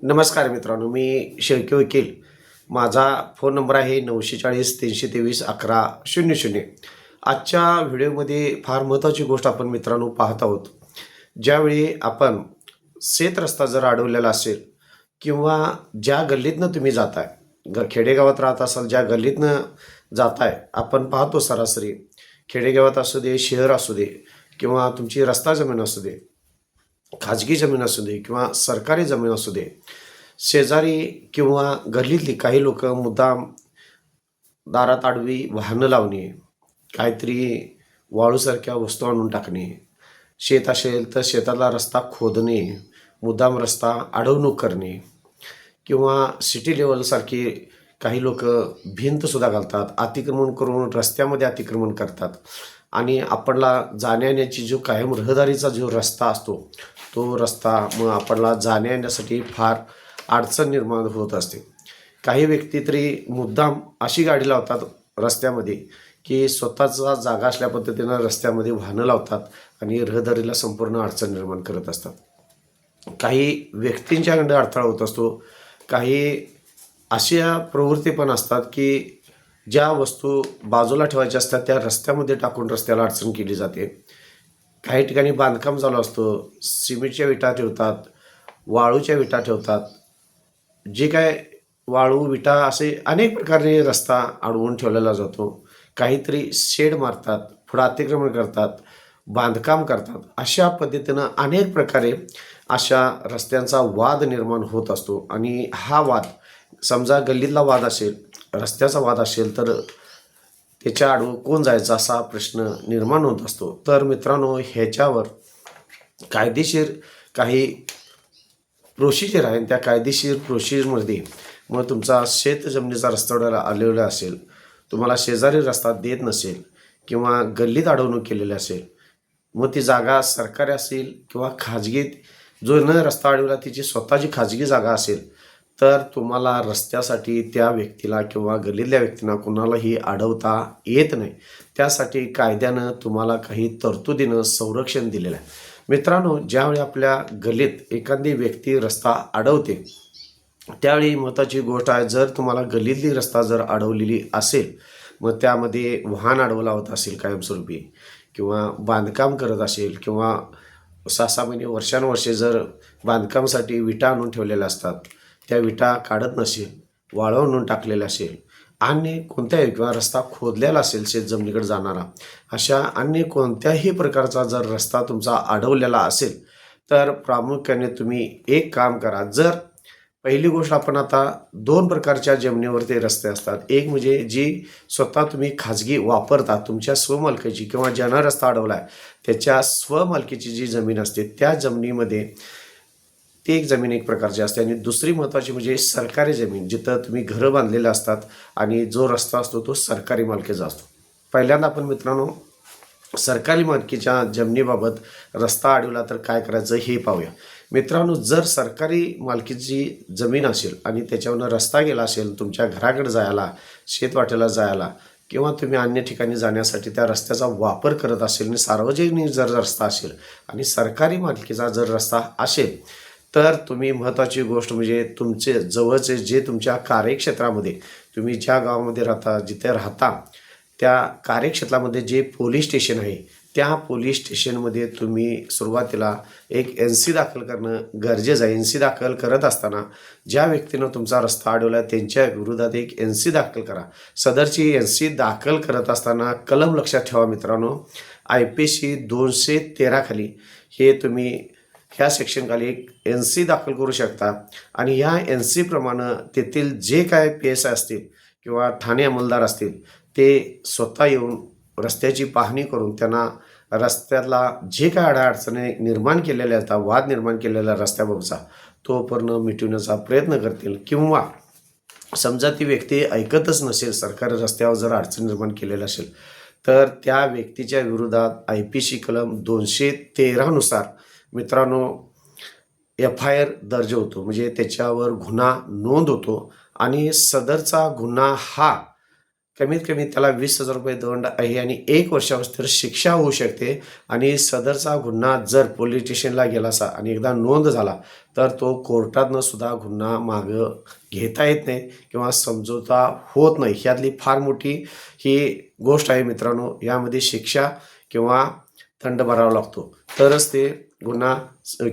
नमस्कार मित्रांनो, मी शेळके वकील. माझा फोन नंबर आहे 940 323 1100. आजच्या व्हिडिओमध्ये फार महत्त्वाची गोष्ट आपण मित्रांनो पाहत आहोत. ज्यावेळी आपण शेत रस्ता जर अडवलेला असेल किंवा ज्या गल्लीतनं तुम्ही जाताय, खेडेगावात राहत असाल, ज्या गल्लीतनं जाताय, आपण पाहतो सरासरी खेडेगावात असू दे, शहर असू दे किंवा तुमची रस्ता जमीन असू दे, खाजगी जमीन असू दे किंवा सरकारी जमीन असू दे, शेजारी किंवा गल्लीतली काही लोक मुद्दाम दारात आडवी वाहनं लावणे, काहीतरी वाळूसारख्या वस्तू आणून टाकणे, शेत असेल तर शेतातला रस्ता खोदणे, मुद्दाम रस्ता अडवणूक करणे किंवा सिटी लेवलसारखी काही लोक भिंतसुद्धा घालतात, अतिक्रमण करून रस्त्यामध्ये अतिक्रमण करतात आणि आपणला जाण्या येण्याची जो कायम रहदारीचा जो रस्ता असतो तो रस्ता मग आपणला जाण्या येण्यासाठी फार अडचण निर्माण होत असते. काही व्यक्ती तरी मुद्दाम अशी गाडी लावतात रस्त्यामध्ये की स्वतःचा जागा असल्या पद्धतीनं रस्त्यामध्ये वाहनं लावतात आणि रहदारीला संपूर्ण अडचण निर्माण करत असतात. काही व्यक्तींच्याकडे अडथळा होत असतो. काही अशा प्रवृत्ती पण असतात की ज्या वस्तू बाजूला ठेवायच्या असतात त्या रस्त्यामध्ये टाकून रस्त्याला अडचण केली जाते. काही ठिकाणी बांधकाम चालू असतं, सिमेंटच्या विटा ठेवतात, वाळूच्या विटा ठेवतात. जे काय वाळू विटा असे अनेक प्रकारे रस्ता अडवून ठेवलेला जातो. काहीतरी शेड मारतात, पुढं अतिक्रमण करतात, बांधकाम करतात. अशा पद्धतीनं अनेक प्रकारे अशा रस्त्यांचा वाद निर्माण होत असतो आणि हा वाद समजा गल्लीतला वाद असेल, रस्त्याचा वाद असेल तर त्याच्या आडवं कोण जायचा असा प्रश्न निर्माण होत असतो. तर मित्रांनो, ह्याच्यावर कायदेशीर काही प्रोसिजर आहे. त्या कायदेशीर प्रोसिजरमध्ये मग तुमचा शेत जमिनीचा रस्ता आलेला असेल, तुम्हाला शेजारी रस्ता देत नसेल किंवा गल्लीत अडवणूक केलेली असेल, मग ती जागा सरकारी असेल किंवा खाजगीत जो न रस्ता अडवला तिची स्वतःची खाजगी जागा असेल तर तुम्हाला रस्त्यासाठी त्या व्यक्तीला किंवा गल्लीतल्या व्यक्तींना कुणालाही अडवता येत नाही. त्यासाठी कायद्यानं तुम्हाला काही तरतुदीनं संरक्षण दिलेलं आहे. मित्रांनो, ज्यावेळी आपल्या गल्लीत एखादी व्यक्ती रस्ता अडवते त्यावेळी महत्त्वाची गोष्ट आहे, जर तुम्हाला गल्लीतली रस्ता जर अडवलेली असेल, मग त्यामध्ये वाहन अडवला होत असेल कायमस्वरूपी किंवा बांधकाम करत असेल किंवा 6-6 महिने वर्षानुवर्षे जर बांधकामासाठी विटा आणून ठेवलेल्या असतात, त्या विटा काढत नसेल, वाळू आणून टाकलेल्या असेल, अन्य कोणत्याही किंवा रस्ता खोदलेला असेल शेत जमिनीकडे जाणारा, अशा अन्य कोणत्याही प्रकारचा जर रस्ता तुमचा अडवलेला असेल तर प्रामुख्याने तुम्ही एक काम करा. जर पहिली गोष्ट, आपण आता 2 प्रकारच्या जमिनीवरती रस्ते असतात. एक म्हणजे जी स्वतः तुम्ही खाजगी वापरता, तुमच्या स्वमालकीची किंवा ज्यानं रस्ता अडवला आहे त्याच्या स्वमालकीची जी जमीन असते त्या जमिनीमध्ये ती एक जमीन एक प्रकारची असते. आणि दुसरी महत्त्वाची म्हणजे सरकारी जमीन, जिथं तुम्ही घरं बांधलेलं असतात आणि जो रस्ता असतो तो सरकारी मालकीचा असतो. पहिल्यांदा आपण मित्रांनो सरकारी मालकीच्या जमिनीबाबत रस्ता अडवला तर काय करायचं हे पाहूया. मित्रांनो, जर सरकारी मालकीची जमीन असेल आणि त्याच्यावरनं रस्ता गेला असेल तुमच्या घराकडे जायला, शेतवाट्याला जायला किंवा तुम्ही अन्य ठिकाणी जाण्यासाठी त्या रस्त्याचा वापर करत असेल आणि सार्वजनिक जर रस्ता असेल आणि सरकारी मालकीचा जर रस्ता असेल तर तुम्ही महत्त्वाची गोष्ट म्हणजे तुमचे जवळचे जे तुमच्या कार्यक्षेत्रामध्ये, तुम्ही ज्या गावामध्ये राहता, जिथे राहता त्या कार्यक्षेत्रामध्ये जे पोलीस स्टेशन आहे त्या पोलीस स्टेशनमध्ये तुम्ही सुरुवातीला एक NC दाखल करणं गरजेचं आहे. NC दाखल करत असताना ज्या व्यक्तीनं तुमचा रस्ता अडवला त्यांच्या विरोधात एक NC दाखल करा. सदरची NC दाखल करत असताना कलम लक्षात ठेवा मित्रांनो, IPC 213 खाली हे तुम्ही ह्या सेक्शनखाली एक NC दाखल करू शकता आणि ह्या NC प्रमाणे तेथील जे काय PSI असतील किंवा ठाणे अंमलदार असतील ते स्वतः येऊन रस्त्याची पाहणी करून त्यांना रस्त्याला जे काय अडचणी निर्माण केलेल्या असतात, वाद निर्माण केलेला रस्त्याबाबतचा तो पूर्ण मिटवण्याचा प्रयत्न करतील. किंवा समजा ती व्यक्ती ऐकतच नसेल, सरकारी रस्त्यावर जर अडचण निर्माण केलेली असेल तर त्या व्यक्तीच्या विरोधात IPC कलम 213 नुसार मित्रांनो FIR दर्ज होतो, म्हणजे त्याच्यावर गुन्हा नोंद होतो आणि सदरचा गुन्हा हा कमीत कमी त्याला 20,000 रुपये दंड आहे आणि 1 वर्षापासून शिक्षा होऊ शकते. आणि सदरचा गुन्हा जर पोलीस स्टेशनला गेला असा आणि एकदा नोंद झाला तर तो कोर्टातनं सुद्धा गुन्हा मागं घेता येत नाही किंवा समझोता होत नाही. ह्यातली फार मोठी ही गोष्ट आहे मित्रांनो. यामध्ये शिक्षा किंवा दंड भरावा लागतो तरच ते गुन्हा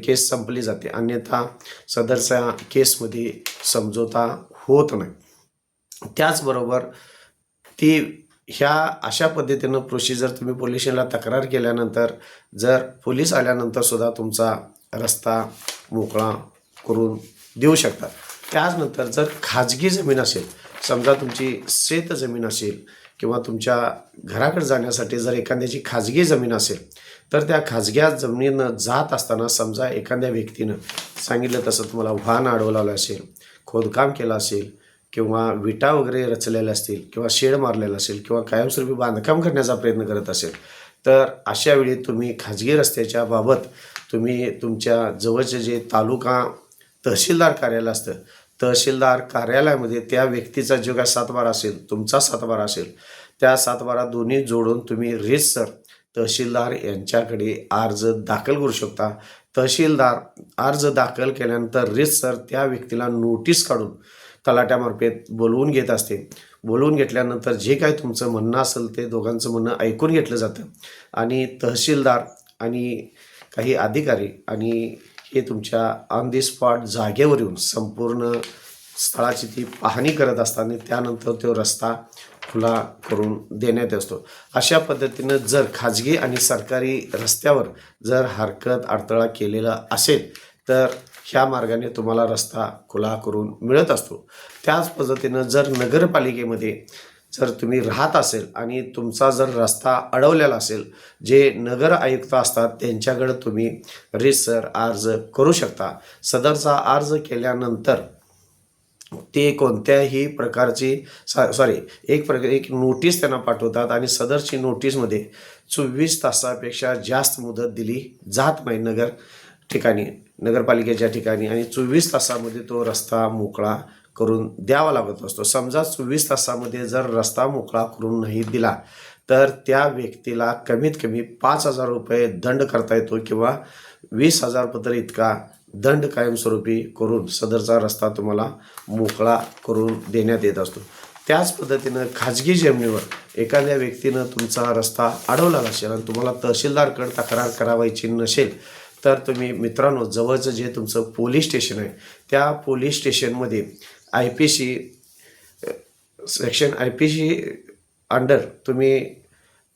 केस संपली जाते, अन्यथा सदरच्या केसमध्ये समझोता होत नाही. त्याचबरोबर ती ह्या अशा पद्धतीनं प्रोसिजर तुम्ही पोलीस स्टेशनला तक्रार केल्यानंतर जर पोलीस आल्यानंतर सुद्धा तुमचा रस्ता मोकळा करून देऊ शकतात. त्याचनंतर जर खाजगी जमीन असेल, समजा तुमची शेत जमीन असेल किंवा तुमच्या घराकडे जाण्यासाठी जर एखाद्याची खाजगी जमीन असेल तर त्या खाजग्या जमिनीनं जात असताना समजा एखाद्या व्यक्तीनं सांगितलं तसं तुम्हाला वाहन अडवलेलं असेल, खोदकाम केलं असेल किंवा विटा वगैरे रचलेल्या असतील किंवा शेड मारलेला असेल किंवा कायमस्वरूपी बांधकाम करण्याचा प्रयत्न करत असेल तर अशा वेळी तुम्ही खाजगी रस्त्याच्या बाबत तुम्ही तुमच्या जवळचे जे तालुका तहसीलदार कार्यालय असतं, तहसीलदार कार्यालयामध्ये त्या व्यक्तीचा जो काय सातबारा असेल, तुमचा सातबारा असेल, त्या सातबारा दोन्ही जोडून तुम्ही रीतसर तहसीलदार यांच्याकडे अर्ज दाखल करू शकता. तहसीलदार अर्ज दाखल केल्यानंतर रीतसर त्या व्यक्तीला नोटीस काढून तलाट्यामार्फत बोलवून घेत असते. बोलवून घेतल्यानंतर जे काय तुमचं म्हणणं असेल ते दोघांचं म्हणणं ऐकून घेतलं जातं आणि तहसीलदार आणि काही अधिकारी आणि हे तुमच्या ऑन दी स्पॉट जागेवर येऊन संपूर्ण स्थळाची ती पाहणी करत असताना त्यानंतर तो रस्ता खुला करून देण्यात असतो. अशा पद्धतीनं जर खाजगी आणि सरकारी रस्त्यावर जर हरकत अडथळा केलेला असेल तर ह्या मार्गाने तुम्हाला रस्ता खुला करून मिळत असतो. त्याच पद्धतीनं जर नगरपालिकेमध्ये जर तुम्ही राहत असेल आणि तुमचा जर रस्ता अडवलेला असेल, जे नगर आयुक्त असतात त्यांच्याकडे तुम्ही रीतसर अर्ज करू शकता. सदरचा अर्ज केल्यानंतर ते कोणत्याही प्रकारची एक नोटीस त्यांना पाठवतात आणि सदरची नोटीसमध्ये 24 तासापेक्षा जास्त मुदत दिली जात नाही नगरपालिकेच्या ठिकाणी आणि 24 तासामध्ये तो रस्ता मोकळा करून द्यावा लागत असतो. समजा 24 तासामध्ये जर रस्ता मोकळा करून नाही दिला तर त्या व्यक्तीला कमीत कमी 5,000 रुपये दंड करता येतो किंवा 20,000 पत्र इतका दंड कायमस्वरूपी करून सदरचा रस्ता तुम्हाला मोकळा करून देण्यात येत असतो. त्याच पद्धतीनं खाजगी जमिनीवर एखाद्या व्यक्तीनं तुमचा रस्ता अडवला असेल आणि तुम्हाला तहसीलदारकडे तक्रार करावायची नसेल तर तुम्ही मित्रांनो जवळचं जे तुमचं पोलीस स्टेशन आहे त्या पोलीस स्टेशनमध्ये सेक्शन IPC अंडर तुम्ही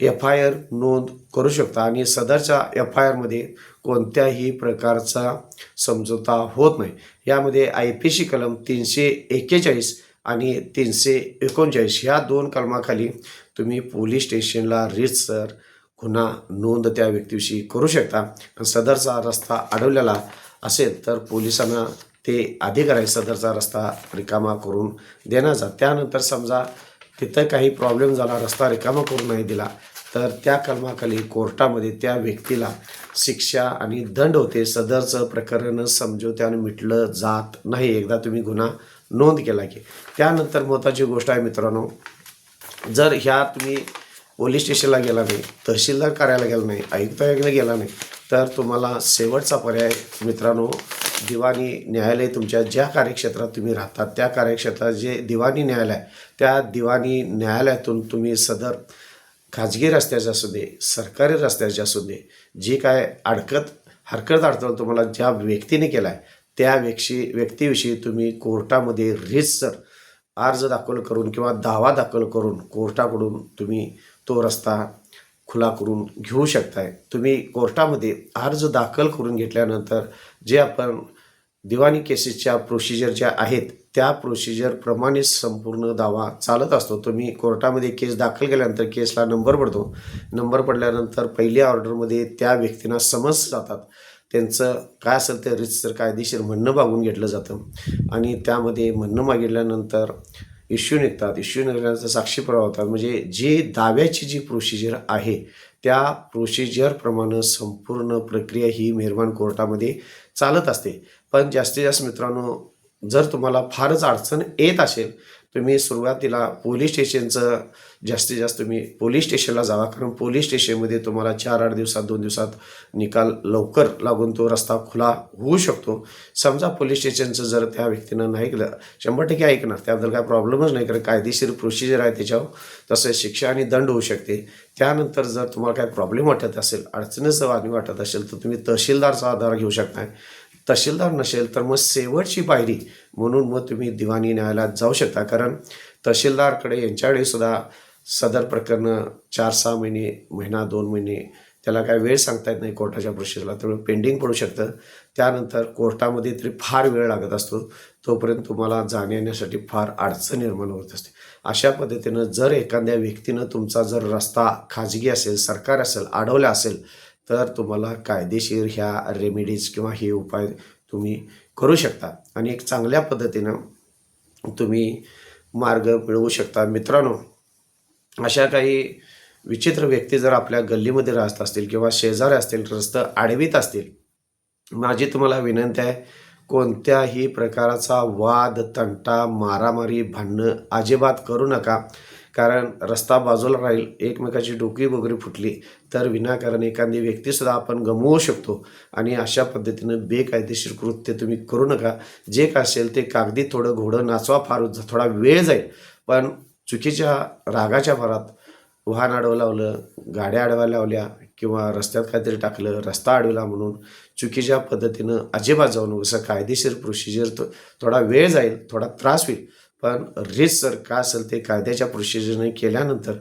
FIR नोंद करू शकता आणि सदरच्या FIRमध्ये कोणत्याही प्रकारचा समझोता होत नाही. यामध्ये IPC कलम 341 आणि 339 ह्या 2 कलमाखाली तुम्ही पोलीस स्टेशनला रीतसर गुन्हा नोंद त्या व्यक्तीविषयी करू शकता. सदरचा रस्ता अडवलेला असेल तर पोलिसांना ते अधिकार आहे सदरचा रस्ता रिकामा करून देण्याचा. त्यानंतर समजा तिथं काही प्रॉब्लेम झाला, रस्ता रिकामा करून नाही दिला तर त्या कलमाखाली कोर्टामध्ये त्या व्यक्तीला शिक्षा आणि दंड होते. सदरचं प्रकरण समझोत्याने मिटलं जात नाही एकदा तुम्ही गुन्हा नोंद केला की. त्यानंतर महत्त्वाची गोष्ट आहे मित्रांनो, जर ह्या तुम्ही पोलीस स्टेशनला गेला नाही, तहसीलदार कार्यालयाला गेला नाही, आयुक्तालयाला गेला नाही तर तुम्हाला शेवटचा पर्याय मित्रांनो दिवाणी न्यायालय तुमच्या ज्या कार्यक्षेत्रात तुम्ही राहतात त्या कार्यक्षेत्रात जे दिवाणी न्यायालय आहे त्या दिवाणी न्यायालयातून तुम्ही सदर खाजगी रस्त्याचे असू दे, सरकारी रस्त्याचे असू दे, जे काय हरकत अडथळा तुम्हाला ज्या व्यक्तीने केला आहे त्या व्यक्तीविषयी तुम्ही कोर्टामध्ये रीतसर अर्ज दाखल करून किंवा दावा दाखल करून कोर्टाकडून तुम्ही तो रस्ता खुला करून घेऊ शकताय. तुम्ही कोर्टामध्ये अर्ज दाखल करून घेतल्यानंतर जे आपण दिवाणी केसेसच्या प्रोसिजर ज्या आहेत त्या प्रोसिजरप्रमाणे संपूर्ण दावा चालत असतो. तुम्ही कोर्टामध्ये केस दाखल केल्यानंतर केसला नंबर पडतो. नंबर पडल्यानंतर पहिल्या ऑर्डरमध्ये त्या व्यक्तींना समन्स जातात. त्यांचं काय असेल ते रीतसर कायदेशीर म्हणणं मागून घेतलं जातं आणि त्यामध्ये म्हणणं मागितल्यानंतर इश्यू निघतात. इश्यू निघाल्यानंतर साक्षी पुरावा होतात. म्हणजे जी दाव्याची जी प्रोसिजर आहे त्या प्रोसिजरप्रमाणे संपूर्ण प्रक्रिया ही मेहरबान कोर्टामध्ये चालत असते. पण जास्तीत जास्त मित्रांनो जर तुम्हाला फारच अडचण येत असेल तुम्ही सुरुवातीला पोलीस स्टेशनचं जास्तीत जास्त तुम्ही पोलीस स्टेशनला जावा, कारण पोलीस स्टेशनमध्ये तुम्हाला 4-8 दिवसात 2 दिवसात निकाल लवकर लागून तो रस्ता खुला होऊ शकतो. समजा पोलीस स्टेशनचं जर त्या व्यक्तीनं नाही केलं, 100% ऐकणार, त्याबद्दल काय प्रॉब्लेमच नाही, कारण कायदेशीर प्रोसिजर आहे त्याच्यावर. तसं शिक्षा आणि दंड होऊ शकते. त्यानंतर जर तुम्हाला काय प्रॉब्लेम वाटत असेल, अडचणीचं वाटत असेल, तर तुम्ही तहसीलदारचा आधार घेऊ शकता. तहसीलदार नसेल तर मग शेवटची पायरी म्हणून मग तुम्ही दिवाणी न्यायालयात जाऊ शकता, कारण तहसीलदारकडे यांच्याकडे सुद्धा सदर प्रकरणं 4-6 महिने, महिना 2 महिने त्याला काय वेळ सांगता येत नाही कोर्टाच्या प्रोसेसला, त्यामुळे पेंडिंग पडू शकतं. त्यानंतर कोर्टामध्ये तरी फार वेळ लागत असतो, तोपर्यंत तुम्हाला जाण्या येण्यासाठी फार अडचण निर्माण होत असते. अशा पद्धतीनं जर एखाद्या व्यक्तीनं तुमचा जर रस्ता खाजगी असेल, सरकार असेल, अडवला असेल, तर तुम्हाला कायदेशीर ह्या रेमेडीज किंवा हे उपाय तुम्ही करू शकता आणि एक चांगल्या पद्धतीनं तुम्ही मार्ग मिळवू शकता. मित्रांनो, अशा काही विचित्र व्यक्ती जर आपल्या गल्लीमध्ये राहत असतील किंवा शेजारी असतील, रस्ता अडवीत असतील, माझी तुम्हाला विनंती आहे, कोणत्याही प्रकारचा वाद, तंटा, मारामारी, भांडणं अजिबात करू नका. कारण रस्ता बाजूला राहील, एकमेकाची डोकी वगैरे फुटली तर विनाकारण एखादी व्यक्तीसुद्धा आपण गमवू शकतो. आणि अशा पद्धतीनं बेकायदेशीर कृत्य तुम्ही करू नका. जे काय असेल ते कागदी थोडं घोडं नाचवा, फार थोडा वेळ जाईल, पण चुकीच्या रागाच्या भरात वाहन अडवलं लावलं, गाड्या अडवायला लावल्या किंवा रस्त्यात काहीतरी टाकलं, रस्ता अडवला म्हणून चुकीच्या पद्धतीनं अजिबात जाऊ नका. असं कायदेशीर प्रोसिजर थोडा वेळ जाईल, थोडा त्रास होईल, पण रीतसर काय असेल ते कायद्याच्या प्रोसिजरने केल्यानंतर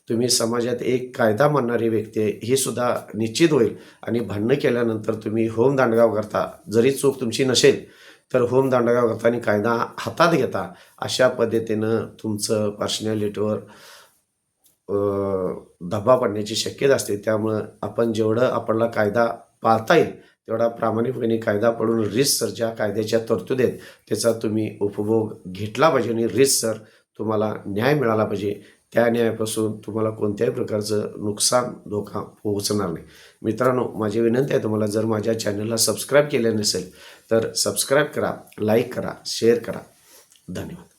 तुम्ही समाजात एक कायदा मानणारी व्यक्ती आहे ही सुद्धा निश्चित होईल. आणि भांडणं केल्यानंतर तुम्ही होम दांडगाव करता, जरी चूक तुमची नसेल तर होम दांडगाव करता आणि कायदा हातात घेता. अशा पद्धतीनं तुमचं पर्सनॅलिटीवर दबाव पडण्याची शक्यता असते. त्यामुळं आपण जेवढं आपल्याला कायदा पाळता येईल तेवढा प्रामाणिकपणे कायदा पडून रीतसर ज्या कायद्याच्या तरतुदी आहेत त्याचा तुम्ही उपभोग घेतला पाहिजे आणि रीतसर तुम्हाला न्याय मिळाला पाहिजे. त्या न्यायापासून तुम्हाला कोणत्याही प्रकारचं नुकसान, धोका पोहोचणार नाही. मित्रांनो, माझी विनंती आहे तुम्हाला, जर माझ्या चॅनलला सबस्क्राईब केलं नसेल तर सबस्क्राईब करा, लाईक करा, शेअर करा. धन्यवाद.